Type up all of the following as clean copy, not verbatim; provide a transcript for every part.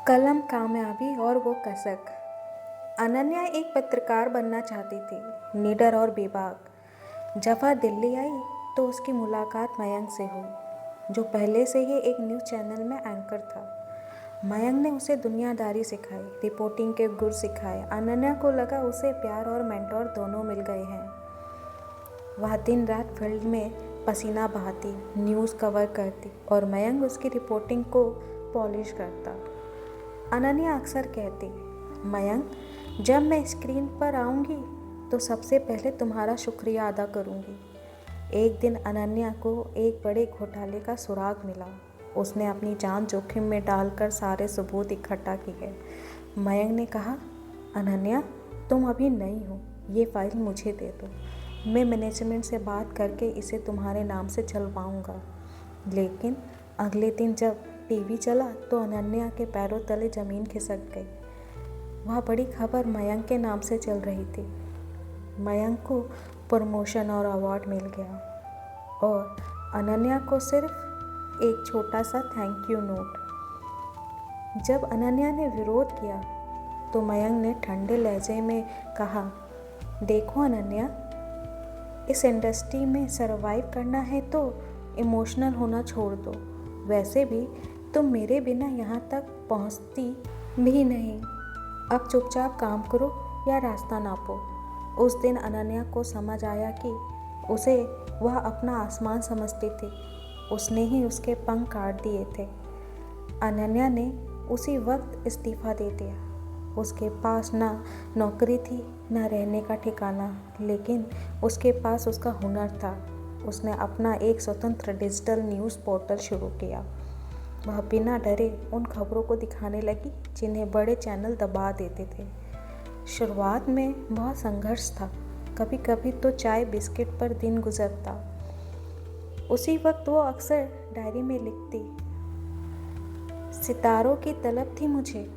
कलम कामयाबी और वो कसक। अनन्या एक पत्रकार बनना चाहती थी, निडर और बेबाक। जब वह दिल्ली आई तो उसकी मुलाकात मयंक से हुई, जो पहले से ही एक न्यूज़ चैनल में एंकर था। मयंक ने उसे दुनियादारी सिखाई, रिपोर्टिंग के गुर सिखाए। अनन्या को लगा उसे प्यार और मेंटोर दोनों मिल गए हैं। वह दिन रात फील्ड में पसीना बहाती, न्यूज़ कवर करती और मयंक उसकी रिपोर्टिंग को पॉलिश करता। अनन्या अक्सर कहती, मयंक, जब मैं स्क्रीन पर आऊँगी तो सबसे पहले तुम्हारा शुक्रिया अदा करूँगी। एक दिन अनन्या को एक बड़े घोटाले का सुराग मिला। उसने अपनी जान जोखिम में डालकर सारे सबूत इकट्ठा किए। मयंक ने कहा, अनन्या, तुम अभी नई हो, ये फाइल मुझे दे दो। मैं मैनेजमेंट से बात करके इसे तुम्हारे नाम से चलवाऊँगा। लेकिन अगले दिन जब टीवी चला तो अनन्या के पैरों तले ज़मीन खिसक गई। वह बड़ी खबर मयंक के नाम से चल रही थी। मयंक को प्रमोशन और अवार्ड मिल गया और अनन्या को सिर्फ एक छोटा सा थैंक यू नोट। जब अनन्या ने विरोध किया तो मयंक ने ठंडे लहजे में कहा, देखो अनन्या, इस इंडस्ट्री में सरवाइव करना है तो इमोशनल होना छोड़ दो। वैसे भी तुम मेरे बिना यहाँ तक पहुँचती भी नहीं। अब चुपचाप काम करो या रास्ता नापो। उस दिन अनन्या को समझ आया कि उसे वह अपना आसमान समझती थी। उसने ही उसके पंख काट दिए थे। अनन्या ने उसी वक्त इस्तीफ़ा दे दिया। उसके पास ना नौकरी थी, ना रहने का ठिकाना, लेकिन उसके पास उसका हुनर था। उसने अपना एक स्वतंत्र डिजिटल न्यूज़ पोर्टल शुरू किया। वह बिना डरे उन खबरों को दिखाने लगी जिन्हें बड़े चैनल दबा देते थे। शुरुआत में बहुत संघर्ष था, कभी कभी तो चाय बिस्किट पर दिन गुजरता। उसी वक्त वो अक्सर डायरी में लिखती, सितारों की तलब थी मुझे,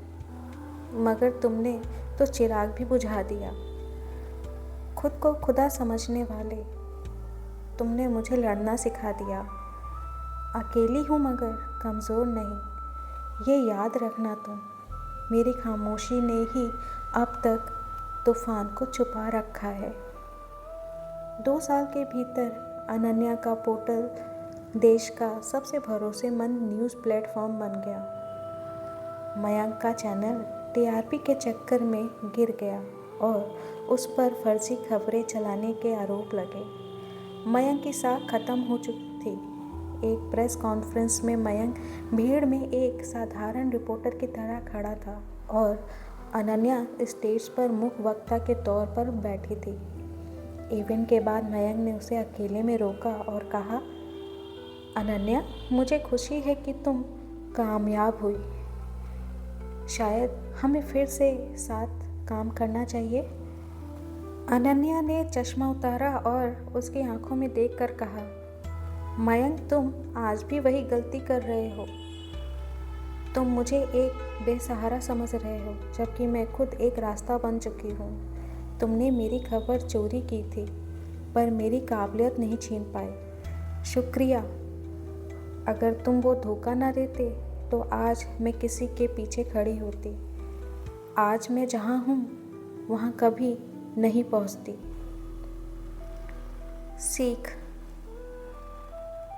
मगर तुमने तो चिराग भी बुझा दिया। खुद को खुदा समझने वाले, तुमने मुझे लड़ना सिखा दिया। अकेली हूँ मगर कमज़ोर नहीं, ये याद रखना तुम। मेरी खामोशी ने ही अब तक तूफान को छुपा रखा है। 2 साल के भीतर अनन्या का पोर्टल देश का सबसे भरोसेमंद न्यूज़ प्लेटफॉर्म बन गया। मयंक का चैनल टीआरपी के चक्कर में गिर गया और उस पर फर्जी खबरें चलाने के आरोप लगे। मयंक की साख खत्म हो चुकी थी। एक प्रेस कॉन्फ्रेंस में मयंक भीड़ में एक साधारण रिपोर्टर की तरह खड़ा था और अनन्या स्टेज पर मुख्य वक्ता के तौर पर बैठी थी। इवेंट के बाद मयंक ने उसे अकेले में रोका और कहा, अनन्या, मुझे खुशी है कि तुम कामयाब हुई। शायद हमें फिर से साथ काम करना चाहिए। अनन्या ने चश्मा उतारा और उसकी आंखों में देखकर कहा, मयंक, तुम आज भी वही गलती कर रहे हो। तुम मुझे एक बेसहारा समझ रहे हो, जबकि मैं खुद एक रास्ता बन चुकी हूँ। तुमने मेरी खबर चोरी की थी, पर मेरी काबिलियत नहीं छीन पाए। शुक्रिया। अगर तुम वो धोखा ना देते तो आज मैं किसी के पीछे खड़ी होती। आज मैं जहाँ हूँ वहाँ कभी नहीं पहुँचती। सीख।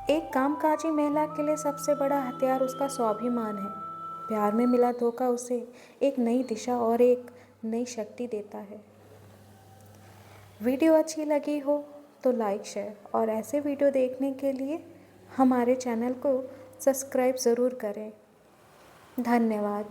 एक कामकाजी महिला के लिए सबसे बड़ा हथियार उसका स्वाभिमान है। प्यार में मिला धोखा उसे एक नई दिशा और एक नई शक्ति देता है। वीडियो अच्छी लगी हो तो लाइक, शेयर और ऐसे वीडियो देखने के लिए हमारे चैनल को सब्सक्राइब ज़रूर करें। धन्यवाद।